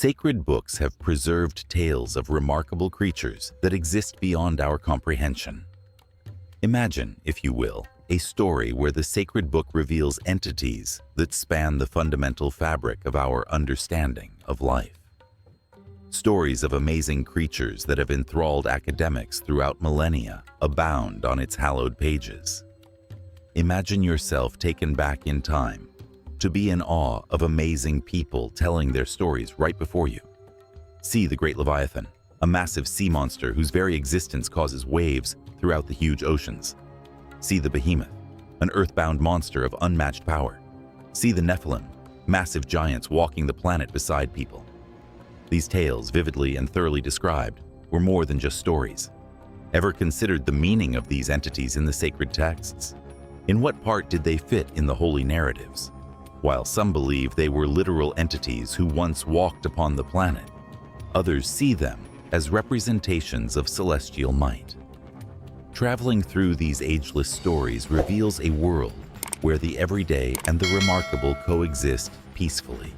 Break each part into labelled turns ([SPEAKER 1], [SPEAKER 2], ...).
[SPEAKER 1] Sacred books have preserved tales of remarkable creatures that exist beyond our comprehension. Imagine, if you will, a story where the sacred book reveals entities that span the fundamental fabric of our understanding of life. Stories of amazing creatures that have enthralled academics throughout millennia abound on its hallowed pages. Imagine yourself taken back in time to be in awe of amazing people telling their stories right before you. See the Great Leviathan, a massive sea monster whose very existence causes waves throughout the huge oceans. See the Behemoth, an earthbound monster of unmatched power. See the Nephilim, massive giants walking the planet beside people. These tales, vividly and thoroughly described, were more than just stories. Ever considered the meaning of these entities in the sacred texts? In what part did they fit in the holy narratives? While some believe they were literal entities who once walked upon the planet, others see them as representations of celestial might. Traveling through these ageless stories reveals a world where the everyday and the remarkable coexist peacefully.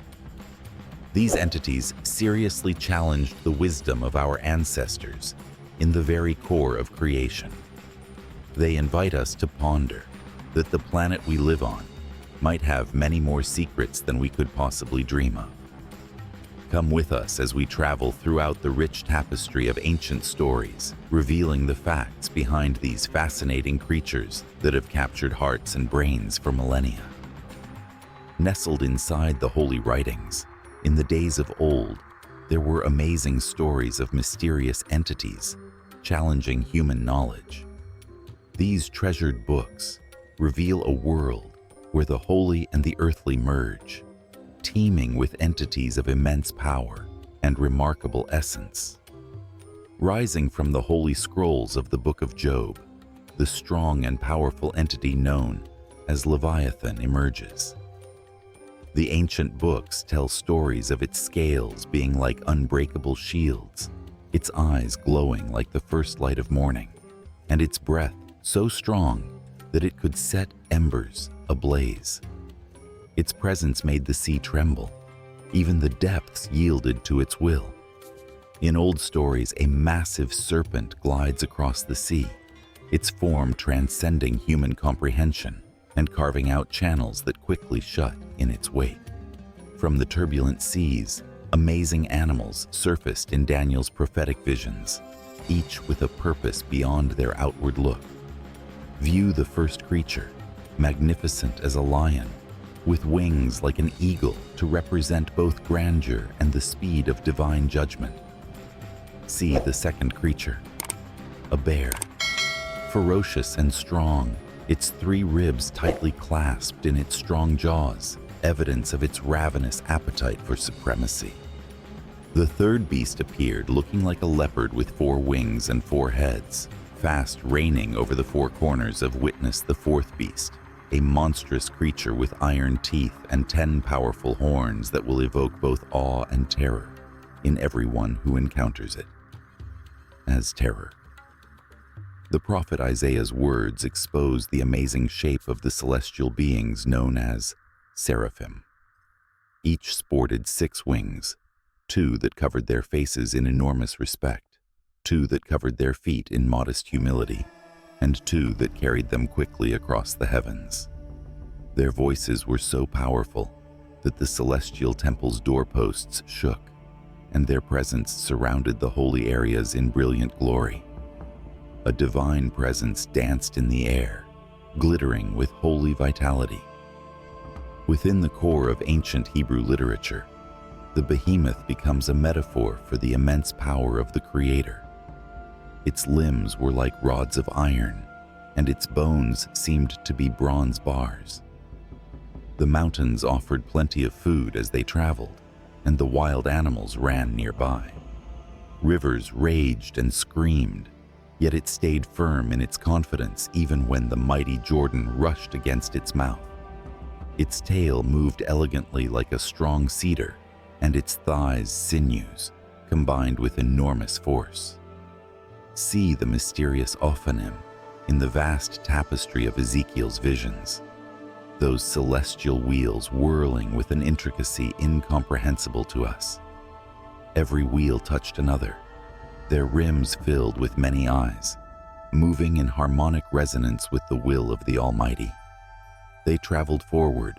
[SPEAKER 1] These entities seriously challenged the wisdom of our ancestors in the very core of creation. They invite us to ponder that the planet we live on might have many more secrets than we could possibly dream of. Come with us as we travel throughout the rich tapestry of ancient stories, revealing the facts behind these fascinating creatures that have captured hearts and brains for millennia. Nestled inside the holy writings, in the days of old, there were amazing stories of mysterious entities challenging human knowledge. These treasured books reveal a world where the holy and the earthly merge, teeming with entities of immense power and remarkable essence. Rising from the holy scrolls of the Book of Job, the strong and powerful entity known as Leviathan emerges. The ancient books tell stories of its scales being like unbreakable shields, its eyes glowing like the first light of morning, and its breath so strong that it could set embers ablaze. Its presence made the sea tremble. Even the depths yielded to its will. In old stories, a massive serpent glides across the sea, its form transcending human comprehension and carving out channels that quickly shut in its wake. From the turbulent seas, amazing animals surfaced in Daniel's prophetic visions, each with a purpose beyond their outward look. View the first creature, magnificent as a lion, with wings like an eagle to represent both grandeur and the speed of divine judgment. See the second creature, a bear, ferocious and strong, its 3 ribs tightly clasped in its strong jaws, evidence of its ravenous appetite for supremacy. The third beast appeared looking like a leopard with 4 wings and 4 heads, fast reigning over the 4 corners of Witness the fourth beast, a monstrous creature with iron teeth and 10 powerful horns that will evoke both awe and terror in everyone who encounters it. As terror. The prophet Isaiah's words expose the amazing shape of the celestial beings known as seraphim. Each sported 6 wings, 2 that covered their faces in enormous respect, 2 that covered their feet in modest humility, and 2 that carried them quickly across the heavens. Their voices were so powerful that the celestial temple's doorposts shook, and their presence surrounded the holy areas in brilliant glory. A divine presence danced in the air, glittering with holy vitality. Within the core of ancient Hebrew literature, the behemoth becomes a metaphor for the immense power of the Creator. Its limbs were like rods of iron, and its bones seemed to be bronze bars. The mountains offered plenty of food as they traveled, and the wild animals ran nearby. Rivers raged and screamed, yet it stayed firm in its confidence even when the mighty Jordan rushed against its mouth. Its tail moved elegantly like a strong cedar, and its thighs sinews, combined with enormous force. See the mysterious Ophanim in the vast tapestry of Ezekiel's visions, those celestial wheels whirling with an intricacy incomprehensible to us. Every wheel touched another, their rims filled with many eyes, moving in harmonic resonance with the will of the Almighty. They traveled forward,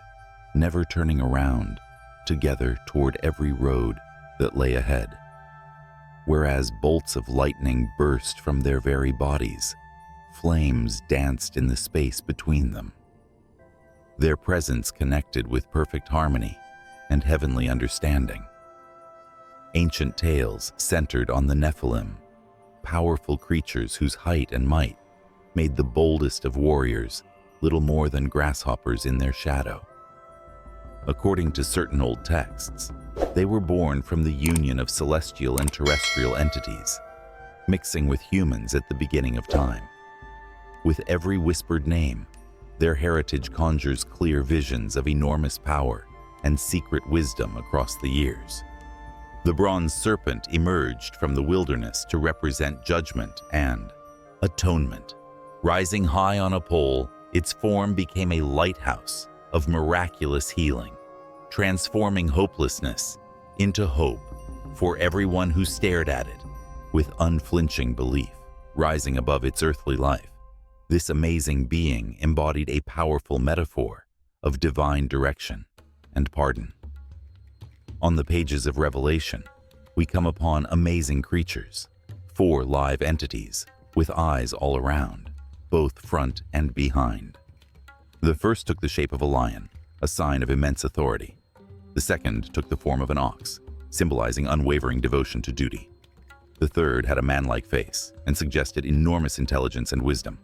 [SPEAKER 1] never turning around, together toward every road that lay ahead. Whereas bolts of lightning burst from their very bodies, flames danced in the space between them. Their presence connected with perfect harmony and heavenly understanding. Ancient tales centered on the Nephilim, powerful creatures whose height and might made the boldest of warriors little more than grasshoppers in their shadow. According to certain old texts, they were born from the union of celestial and terrestrial entities, mixing with humans at the beginning of time. With every whispered name, their heritage conjures clear visions of enormous power and secret wisdom across the years. The bronze serpent emerged from the wilderness to represent judgment and atonement. Rising high on a pole, its form became a lighthouse of miraculous healing, transforming hopelessness into hope for everyone who stared at it with unflinching belief. Rising above its earthly life, this amazing being embodied a powerful metaphor of divine direction and pardon. On the pages of Revelation, we come upon amazing creatures, 4 live entities with eyes all around, both front and behind. The first took the shape of a lion, a sign of immense authority. The second took the form of an ox, symbolizing unwavering devotion to duty. The third had a man-like face and suggested enormous intelligence and wisdom.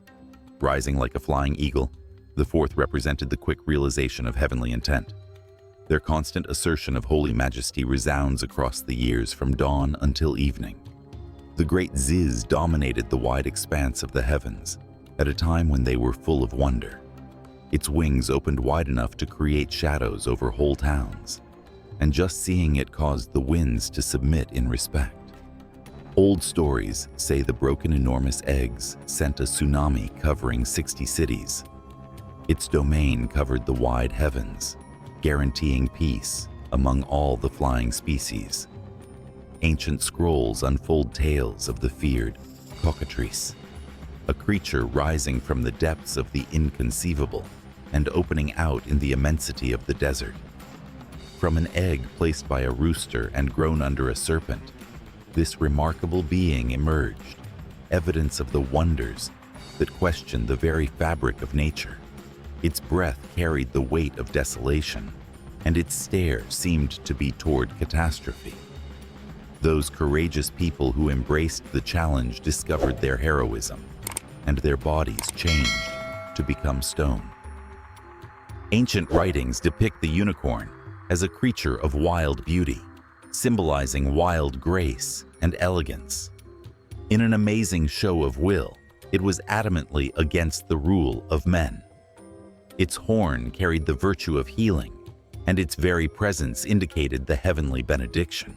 [SPEAKER 1] Rising like a flying eagle, the fourth represented the quick realization of heavenly intent. Their constant assertion of holy majesty resounds across the years from dawn until evening. The great Ziz dominated the wide expanse of the heavens at a time when they were full of wonder. Its wings opened wide enough to create shadows over whole towns, and just seeing it caused the winds to submit in respect. Old stories say the broken enormous eggs sent a tsunami covering 60 cities. Its domain covered the wide heavens, guaranteeing peace among all the flying species. Ancient scrolls unfold tales of the feared cockatrice, a creature rising from the depths of the inconceivable and opening out in the immensity of the desert. From an egg placed by a rooster and grown under a serpent, this remarkable being emerged, evidence of the wonders that question the very fabric of nature. Its breath carried the weight of desolation, and its stare seemed to be toward catastrophe. Those courageous people who embraced the challenge discovered their heroism, and their bodies changed to become stone. Ancient writings depict the unicorn as a creature of wild beauty, symbolizing wild grace and elegance. In an amazing show of will, it was adamantly against the rule of men. Its horn carried the virtue of healing, and its very presence indicated the heavenly benediction.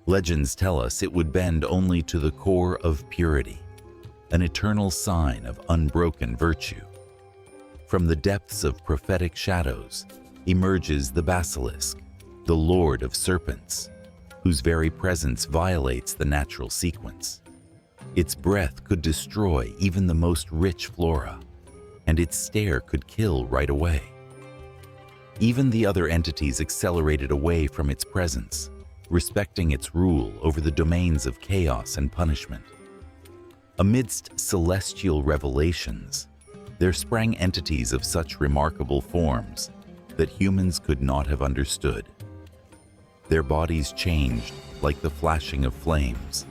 [SPEAKER 1] Legends tell us it would bend only to the core of purity, an eternal sign of unbroken virtue. From the depths of prophetic shadows emerges the basilisk, the lord of serpents, whose very presence violates the natural sequence. Its breath could destroy even the most rich flora, and its stare could kill right away. Even the other entities accelerated away from its presence, respecting its rule over the domains of chaos and punishment. Amidst celestial revelations, there sprang entities of such remarkable forms that humans could not have understood. Their bodies changed like the flashing of flames.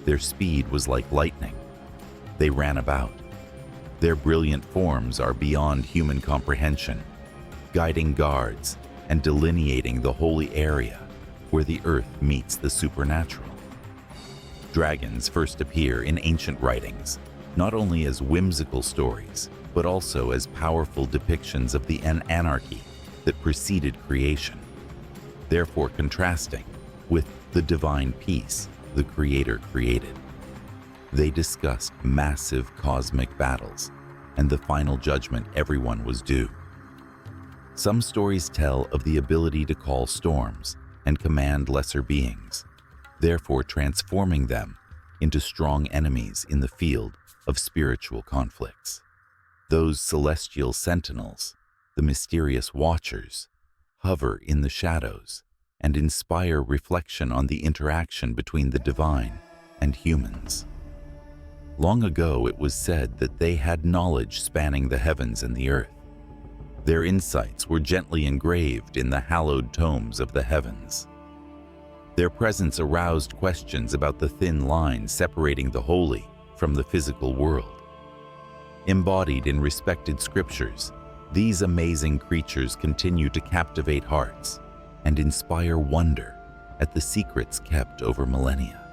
[SPEAKER 1] Their speed was like lightning. They ran about. Their brilliant forms are beyond human comprehension, guiding guards and delineating the holy area where the earth meets the supernatural. Dragons first appear in ancient writings, not only as whimsical stories, but also as powerful depictions of the anarchy that preceded creation, therefore contrasting with the divine peace the Creator created. They discussed massive cosmic battles and the final judgment everyone was due. Some stories tell of the ability to call storms and command lesser beings, therefore transforming them into strong enemies in the field of spiritual conflicts. Those celestial sentinels, the mysterious watchers, hover in the shadows and inspire reflection on the interaction between the divine and humans. Long ago, it was said that they had knowledge spanning the heavens and the earth. Their insights were gently engraved in the hallowed tomes of the heavens. Their presence aroused questions about the thin line separating the holy from the physical world. Embodied in respected scriptures, these amazing creatures continue to captivate hearts and inspire wonder at the secrets kept over millennia.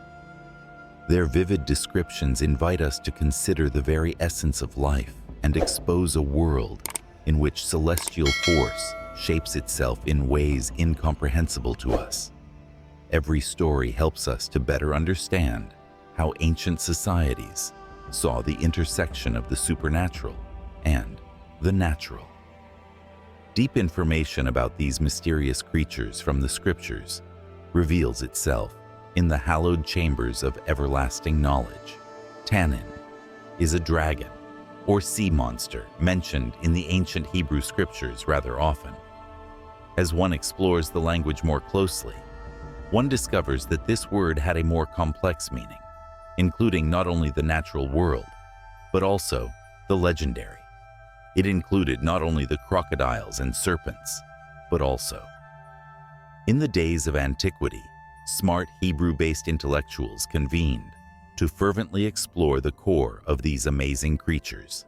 [SPEAKER 1] Their vivid descriptions invite us to consider the very essence of life and expose a world in which celestial force shapes itself in ways incomprehensible to us. Every story helps us to better understand how ancient societies saw the intersection of the supernatural and the natural. Deep information about these mysterious creatures from the scriptures reveals itself in the hallowed chambers of everlasting knowledge. Tannin is a dragon or sea monster mentioned in the ancient Hebrew scriptures rather often. As one explores the language more closely, one discovers that this word had a more complex meaning, including not only the natural world, but also the legendary. It included not only the crocodiles and serpents, but also. In the days of antiquity, smart Hebrew-based intellectuals convened to fervently explore the core of these amazing creatures.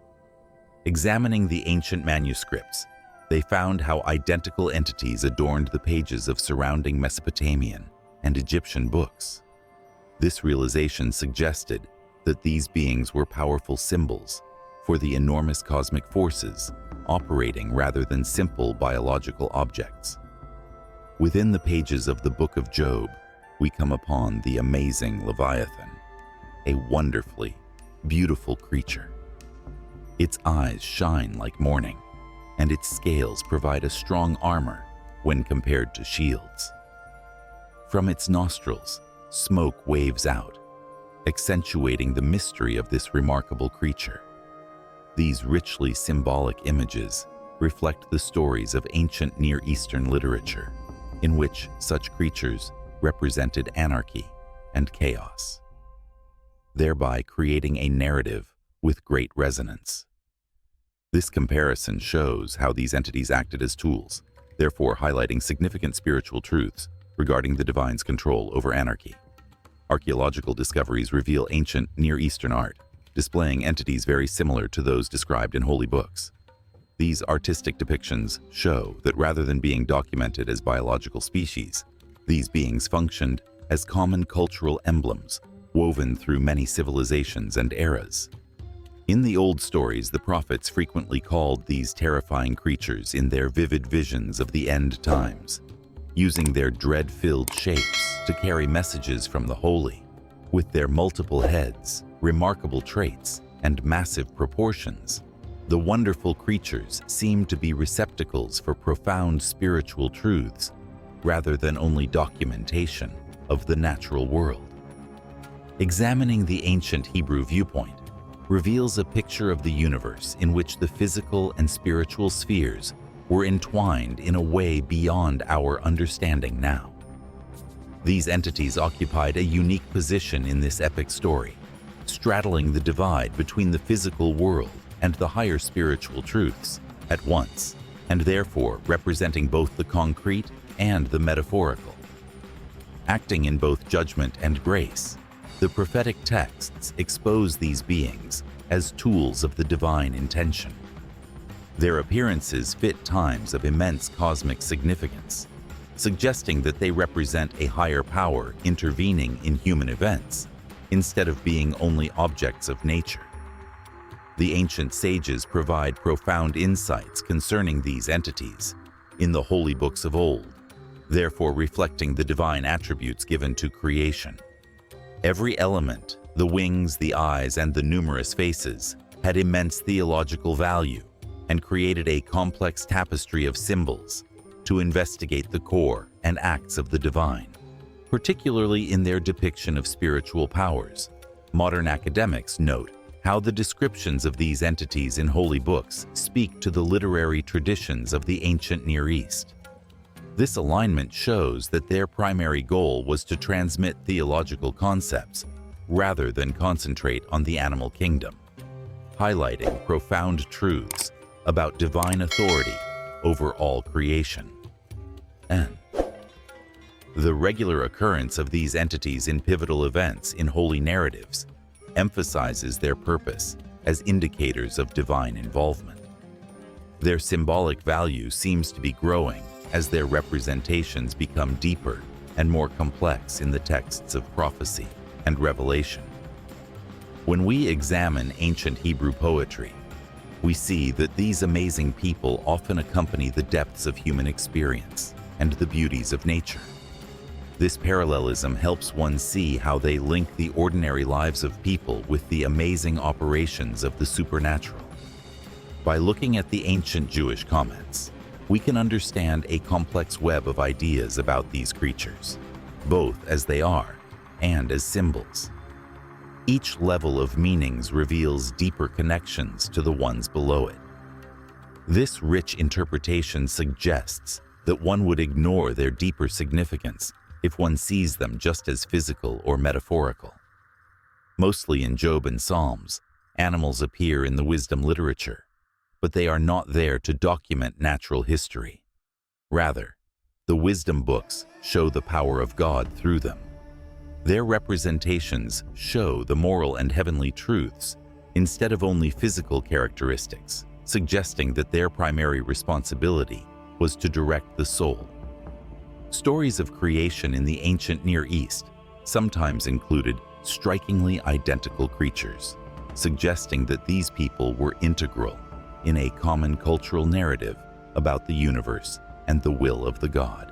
[SPEAKER 1] Examining the ancient manuscripts, they found how identical entities adorned the pages of surrounding Mesopotamian and Egyptian books. This realization suggested that these beings were powerful symbols for the enormous cosmic forces operating rather than simple biological objects. Within the pages of the Book of Job, we come upon the amazing Leviathan, a wonderfully beautiful creature. Its eyes shine like morning, and its scales provide a strong armor when compared to shields. From its nostrils, smoke waves out, accentuating the mystery of this remarkable creature. These richly symbolic images reflect the stories of ancient Near Eastern literature, in which such creatures represented anarchy and chaos, thereby creating a narrative with great resonance. This comparison shows how these entities acted as tools, therefore highlighting significant spiritual truths regarding the divine's control over anarchy. Archaeological discoveries reveal ancient Near Eastern art, displaying entities very similar to those described in holy books. These artistic depictions show that rather than being documented as biological species, these beings functioned as common cultural emblems woven through many civilizations and eras. In the old stories, the prophets frequently called these terrifying creatures in their vivid visions of the end times, using their dread-filled shapes to carry messages from the holy. With their multiple heads, remarkable traits, and massive proportions, the wonderful creatures seem to be receptacles for profound spiritual truths rather than only documentation of the natural world. Examining the ancient Hebrew viewpoint reveals a picture of the universe in which the physical and spiritual spheres were entwined in a way beyond our understanding now. These entities occupied a unique position in this epic story, straddling the divide between the physical world and the higher spiritual truths at once, and therefore representing both the concrete and the metaphorical. Acting in both judgment and grace, the prophetic texts expose these beings as tools of the divine intention. Their appearances fit times of immense cosmic significance, suggesting that they represent a higher power intervening in human events instead of being only objects of nature. The ancient sages provide profound insights concerning these entities in the holy books of old, therefore reflecting the divine attributes given to creation. Every element, the wings, the eyes, and the numerous faces, had immense theological value and created a complex tapestry of symbols to investigate the core and acts of the divine. particularly in their depiction of spiritual powers. Modern academics note how the descriptions of these entities in holy books speak to the literary traditions of the ancient Near East. This alignment shows that their primary goal was to transmit theological concepts rather than concentrate on the animal kingdom, highlighting profound truths about divine authority over all creation. And the regular occurrence of these entities in pivotal events in holy narratives emphasizes their purpose as indicators of divine involvement. Their symbolic value seems to be growing as their representations become deeper and more complex in the texts of prophecy and revelation. When we examine ancient Hebrew poetry, we see that these amazing people often accompany the depths of human experience and the beauties of nature. This parallelism helps one see how they link the ordinary lives of people with the amazing operations of the supernatural. By looking at the ancient Jewish comments, we can understand a complex web of ideas about these creatures, both as they are and as symbols. Each level of meanings reveals deeper connections to the ones below it. This rich interpretation suggests that one would ignore their deeper significance if one sees them just as physical or metaphorical. Mostly in Job and Psalms, animals appear in the wisdom literature, but they are not there to document natural history. Rather, the wisdom books show the power of God through them. Their representations show the moral and heavenly truths instead of only physical characteristics, suggesting that their primary responsibility was to direct the soul. Stories of creation in the ancient Near East sometimes included strikingly identical creatures, suggesting that these people were integral in a common cultural narrative about the universe and the will of the God.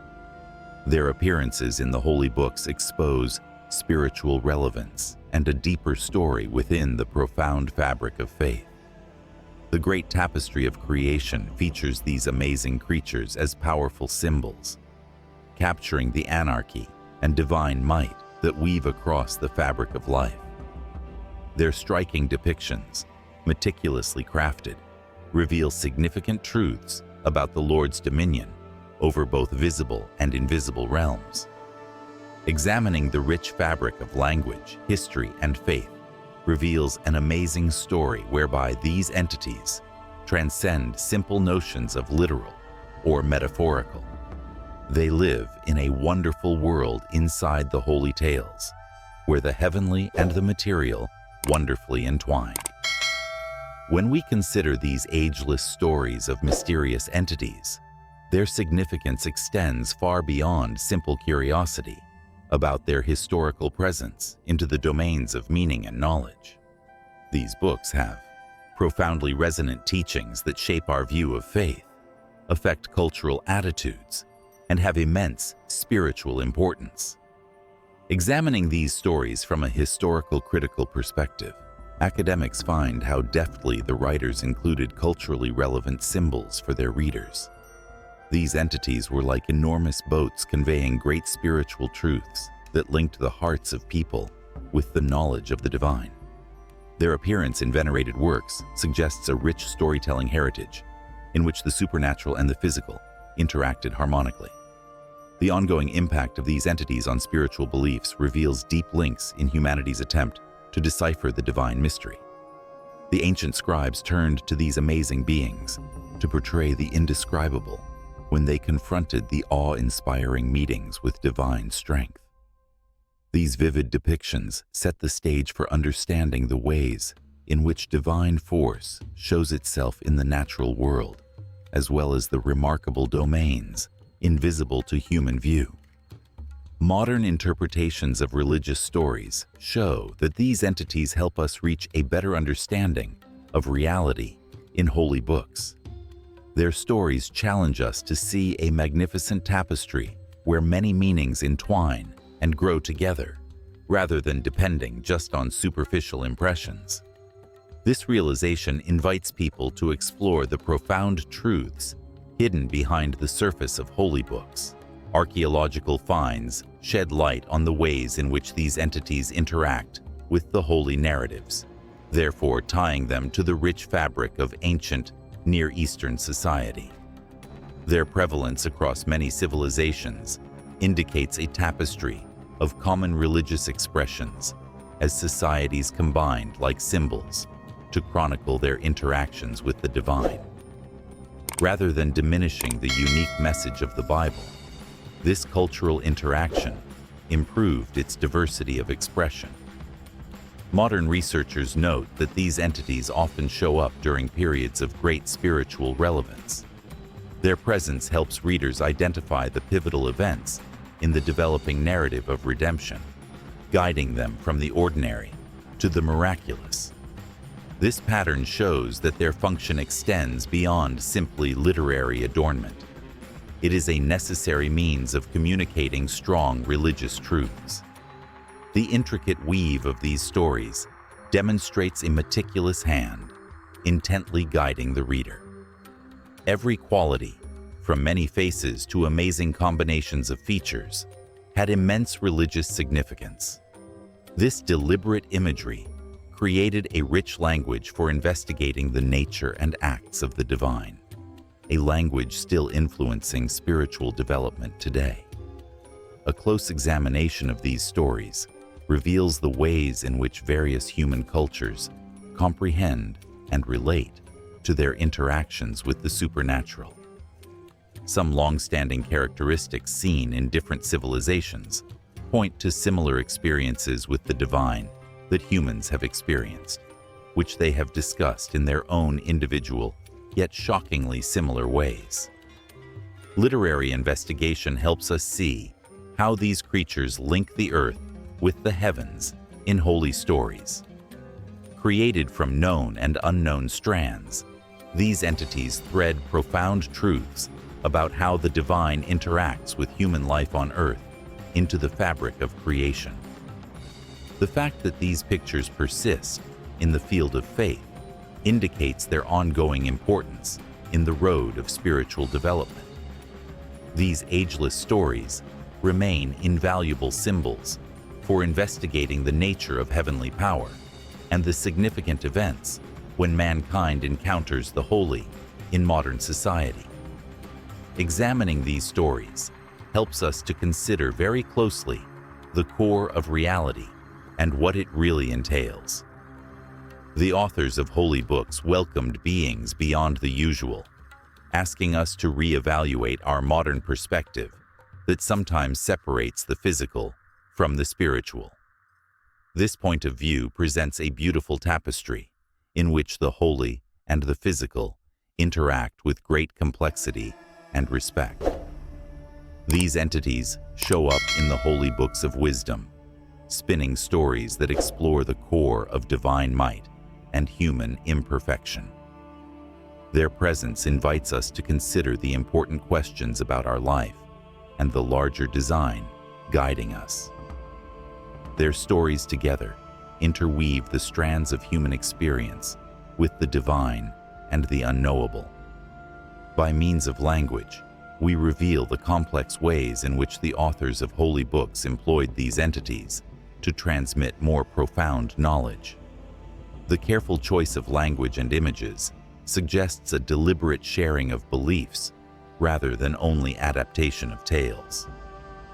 [SPEAKER 1] Their appearances in the holy books expose spiritual relevance and a deeper story within the profound fabric of faith. The great tapestry of creation features these amazing creatures as powerful symbols, capturing the anarchy and divine might that weave across the fabric of life. Their striking depictions, meticulously crafted, reveal significant truths about the Lord's dominion over both visible and invisible realms. Examining the rich fabric of language, history, and faith reveals an amazing story whereby these entities transcend simple notions of literal or metaphorical. They live in a wonderful world inside the holy tales, where the heavenly and the material wonderfully entwine. When we consider these ageless stories of mysterious entities, their significance extends far beyond simple curiosity about their historical presence into the domains of meaning and knowledge. These books have profoundly resonant teachings that shape our view of faith, affect cultural attitudes, and have immense spiritual importance. Examining these stories from a historical critical perspective, academics find how deftly the writers included culturally relevant symbols for their readers. These entities were like enormous boats conveying great spiritual truths that linked the hearts of people with the knowledge of the divine. Their appearance in venerated works suggests a rich storytelling heritage in which the supernatural and the physical interacted harmonically. The ongoing impact of these entities on spiritual beliefs reveals deep links in humanity's attempt to decipher the divine mystery. The ancient scribes turned to these amazing beings to portray the indescribable when they confronted the awe-inspiring meetings with divine strength. These vivid depictions set the stage for understanding the ways in which divine force shows itself in the natural world, as well as the remarkable domains invisible to human view. Modern interpretations of religious stories show that these entities help us reach a better understanding of reality in holy books. Their stories challenge us to see a magnificent tapestry where many meanings entwine and grow together, rather than depending just on superficial impressions. This realization invites people to explore the profound truths hidden behind the surface of holy books, Archaeological finds shed light on the ways in which these entities interact with the holy narratives, therefore tying them to the rich fabric of ancient Near Eastern society. Their prevalence across many civilizations indicates a tapestry of common religious expressions as societies combined like symbols to chronicle their interactions with the divine. Rather than diminishing the unique message of the Bible, this cultural interaction improved its diversity of expression. Modern researchers note that these entities often show up during periods of great spiritual relevance. Their presence helps readers identify the pivotal events in the developing narrative of redemption, guiding them from the ordinary to the miraculous. This pattern shows that their function extends beyond simply literary adornment. It is a necessary means of communicating strong religious truths. The intricate weave of these stories demonstrates a meticulous hand, intently guiding the reader. Every quality, from many faces to amazing combinations of features, had immense religious significance. This deliberate imagery created a rich language for investigating the nature and acts of the divine, a language still influencing spiritual development today. A close examination of these stories reveals the ways in which various human cultures comprehend and relate to their interactions with the supernatural. Some long-standing characteristics seen in different civilizations point to similar experiences with the divine that humans have experienced, which they have discussed in their own individual yet shockingly similar ways. Literary investigation helps us see how these creatures link the earth with the heavens in holy stories. Created from known and unknown strands, these entities thread profound truths about how the divine interacts with human life on earth into the fabric of creation. The fact that these pictures persist in the field of faith indicates their ongoing importance in the road of spiritual development. These ageless stories remain invaluable symbols for investigating the nature of heavenly power and the significant events when mankind encounters the holy in modern society. Examining these stories helps us to consider very closely the core of reality and what it really entails. The authors of holy books welcomed beings beyond the usual, asking us to reevaluate our modern perspective that sometimes separates the physical from the spiritual. This point of view presents a beautiful tapestry in which the holy and the physical interact with great complexity and respect. These entities show up in the holy books of wisdom, spinning stories that explore the core of divine might and human imperfection. Their presence invites us to consider the important questions about our life and the larger design guiding us. Their stories together interweave the strands of human experience with the divine and the unknowable. By means of language, we reveal the complex ways in which the authors of holy books employed these entities to transmit more profound knowledge. The careful choice of language and images suggests a deliberate sharing of beliefs rather than only adaptation of tales.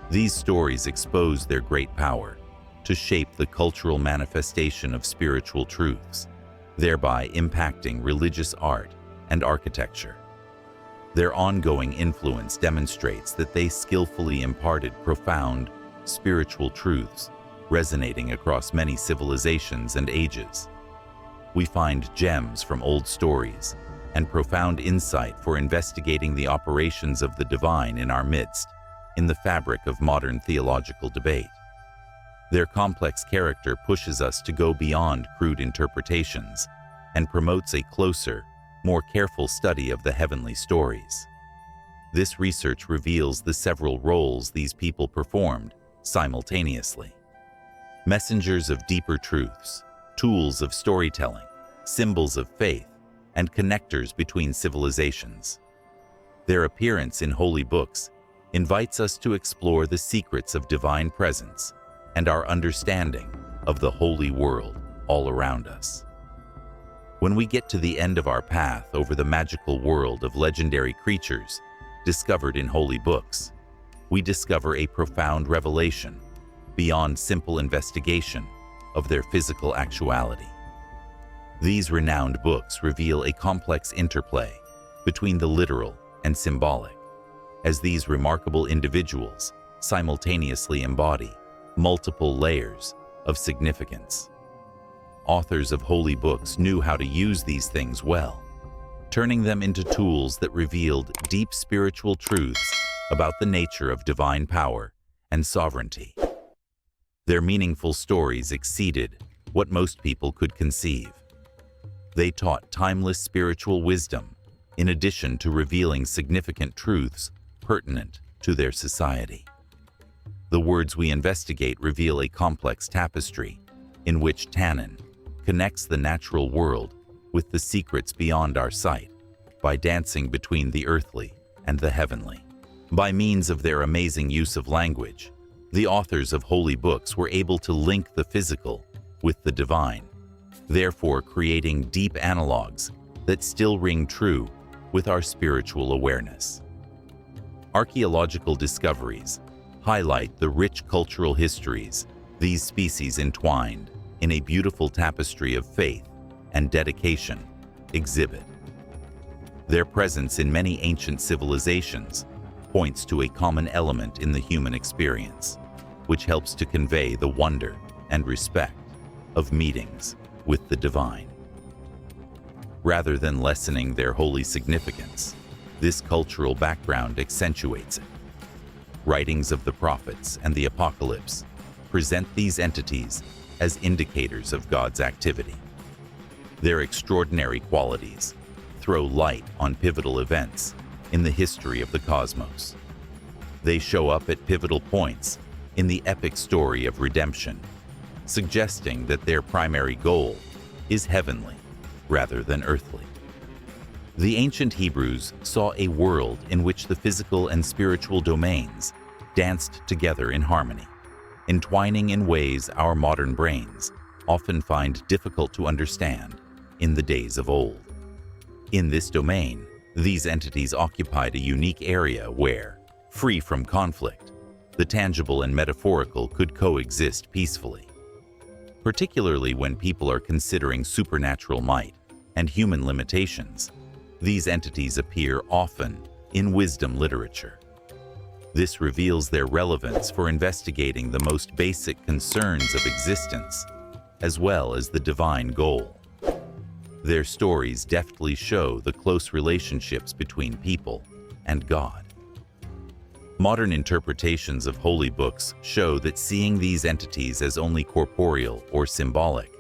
[SPEAKER 1] These stories expose their great power to shape the cultural manifestation of spiritual truths, thereby impacting religious art and architecture. Their ongoing influence demonstrates that they skillfully imparted profound spiritual truths resonating across many civilizations and ages. We find gems from old stories and profound insight for investigating the operations of the divine in our midst in the fabric of modern theological debate. Their complex character pushes us to go beyond crude interpretations and promotes a closer, more careful study of the heavenly stories. This research reveals the several roles these people performed simultaneously. Messengers of deeper truths, tools of storytelling, symbols of faith, and connectors between civilizations. Their appearance in holy books invites us to explore the secrets of divine presence and our understanding of the holy world all around us. When we get to the end of our path over the magical world of legendary creatures discovered in holy books, we discover a profound revelation beyond simple investigation of their physical actuality. These renowned books reveal a complex interplay between the literal and symbolic, as these remarkable individuals simultaneously embody multiple layers of significance. Authors of holy books knew how to use these things well, turning them into tools that revealed deep spiritual truths about the nature of divine power and sovereignty. Their meaningful stories exceeded what most people could conceive. They taught timeless spiritual wisdom in addition to revealing significant truths pertinent to their society. The words we investigate reveal a complex tapestry in which Tannin connects the natural world with the secrets beyond our sight by dancing between the earthly and the heavenly. By means of their amazing use of language, the authors of holy books were able to link the physical with the divine, therefore creating deep analogs that still ring true with our spiritual awareness. Archaeological discoveries highlight the rich cultural histories these species entwined in a beautiful tapestry of faith and dedication exhibit. Their presence in many ancient civilizations points to a common element in the human experience, which helps to convey the wonder and respect of meetings with the divine. Rather than lessening their holy significance, this cultural background accentuates it. Writings of the prophets and the apocalypse present these entities as indicators of God's activity. Their extraordinary qualities throw light on pivotal events in the history of the cosmos. They show up at pivotal points in the epic story of redemption, suggesting that their primary goal is heavenly rather than earthly. The ancient Hebrews saw a world in which the physical and spiritual domains danced together in harmony, entwining in ways our modern brains often find difficult to understand in the days of old. In this domain, these entities occupied a unique area where, free from conflict, the tangible and metaphorical could coexist peacefully. Particularly when people are considering supernatural might and human limitations, these entities appear often in wisdom literature. This reveals their relevance for investigating the most basic concerns of existence, as well as the divine goal. Their stories deftly show the close relationships between people and God. Modern interpretations of holy books show that seeing these entities as only corporeal or symbolic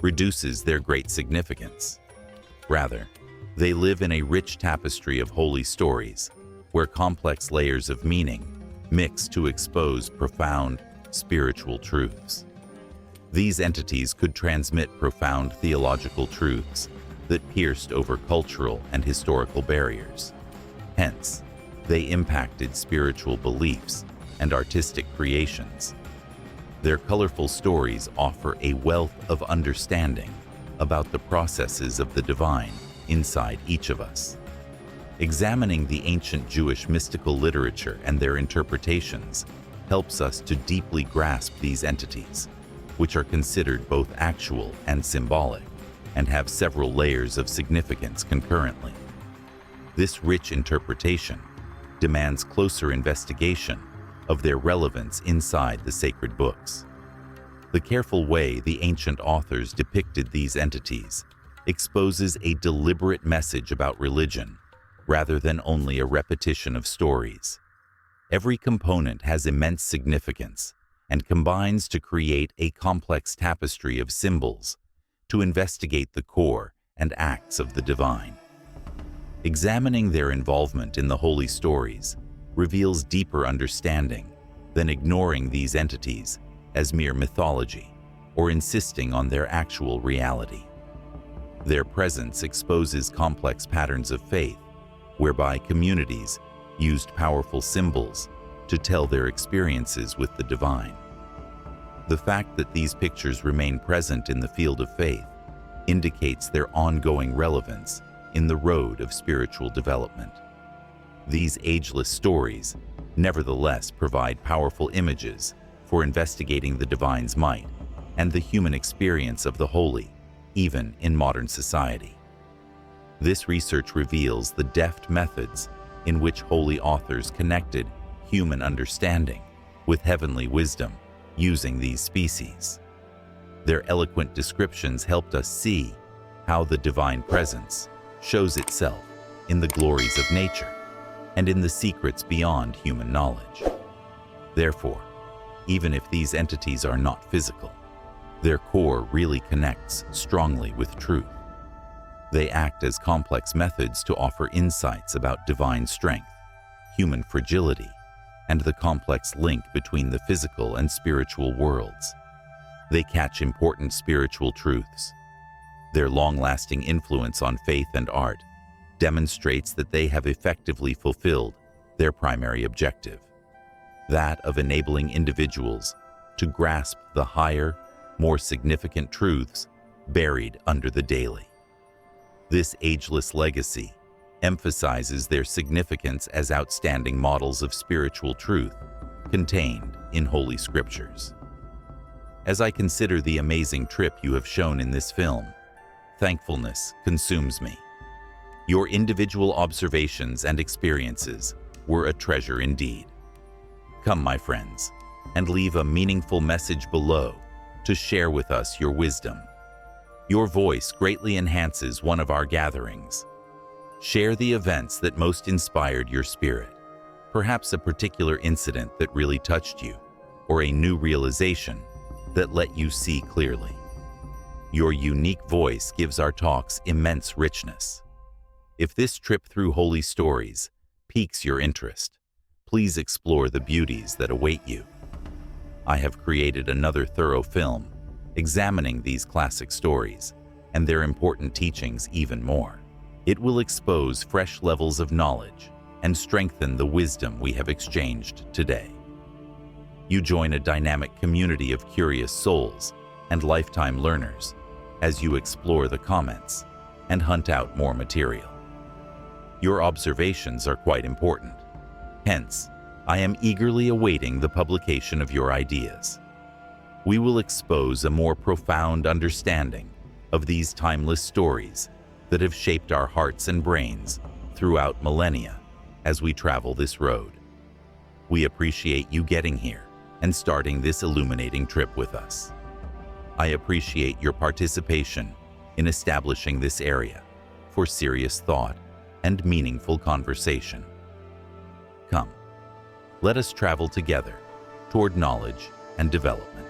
[SPEAKER 1] reduces their great significance. Rather, they live in a rich tapestry of holy stories, where complex layers of meaning mix to expose profound spiritual truths. These entities could transmit profound theological truths that pierced over cultural and historical barriers. Hence, they impacted spiritual beliefs and artistic creations. Their colorful stories offer a wealth of understanding about the processes of the divine inside each of us. Examining the ancient Jewish mystical literature and their interpretations helps us to deeply grasp these entities, which are considered both actual and symbolic, and have several layers of significance concurrently. This rich interpretation demands closer investigation of their relevance inside the sacred books. The careful way the ancient authors depicted these entities exposes a deliberate message about religion rather than only a repetition of stories. Every component has immense significance and combines to create a complex tapestry of symbols to investigate the core and acts of the divine. Examining their involvement in the holy stories reveals deeper understanding than ignoring these entities as mere mythology or insisting on their actual reality. Their presence exposes complex patterns of faith, whereby communities used powerful symbols to tell their experiences with the divine. The fact that these pictures remain present in the field of faith indicates their ongoing relevance in the road of spiritual development. These ageless stories, nevertheless, provide powerful images for investigating the divine's might and the human experience of the holy, even in modern society. This research reveals the deft methods in which holy authors connected human understanding with heavenly wisdom using these species. Their eloquent descriptions helped us see how the divine presence shows itself in the glories of nature and in the secrets beyond human knowledge. Therefore, even if these entities are not physical, their core really connects strongly with truth. They act as complex methods to offer insights about divine strength, human fragility, and the complex link between the physical and spiritual worlds. They catch important spiritual truths. Their long-lasting influence on faith and art demonstrates that they have effectively fulfilled their primary objective, that of enabling individuals to grasp the higher, more significant truths buried under the daily. This ageless legacy emphasizes their significance as outstanding models of spiritual truth contained in Holy Scriptures. As I consider the amazing trip you have shown in this film, thankfulness consumes me. Your individual observations and experiences were a treasure indeed. Come, my friends, and leave a meaningful message below to share with us your wisdom. Your voice greatly enhances one of our gatherings. Share the events that most inspired your spirit, perhaps a particular incident that really touched you, or a new realization that let you see clearly. Your unique voice gives our talks immense richness. If this trip through holy stories piques your interest, please explore the beauties that await you. I have created another thorough film examining these classic stories and their important teachings even more. It will expose fresh levels of knowledge and strengthen the wisdom we have exchanged today. You join a dynamic community of curious souls and lifetime learners as you explore the comments and hunt out more material. Your observations are quite important. Hence, I am eagerly awaiting the publication of your ideas. We will expose a more profound understanding of these timeless stories that have shaped our hearts and brains throughout millennia as we travel this road. We appreciate you getting here and starting this illuminating trip with us. I appreciate your participation in establishing this area for serious thought and meaningful conversation. Come, let us travel together toward knowledge and development.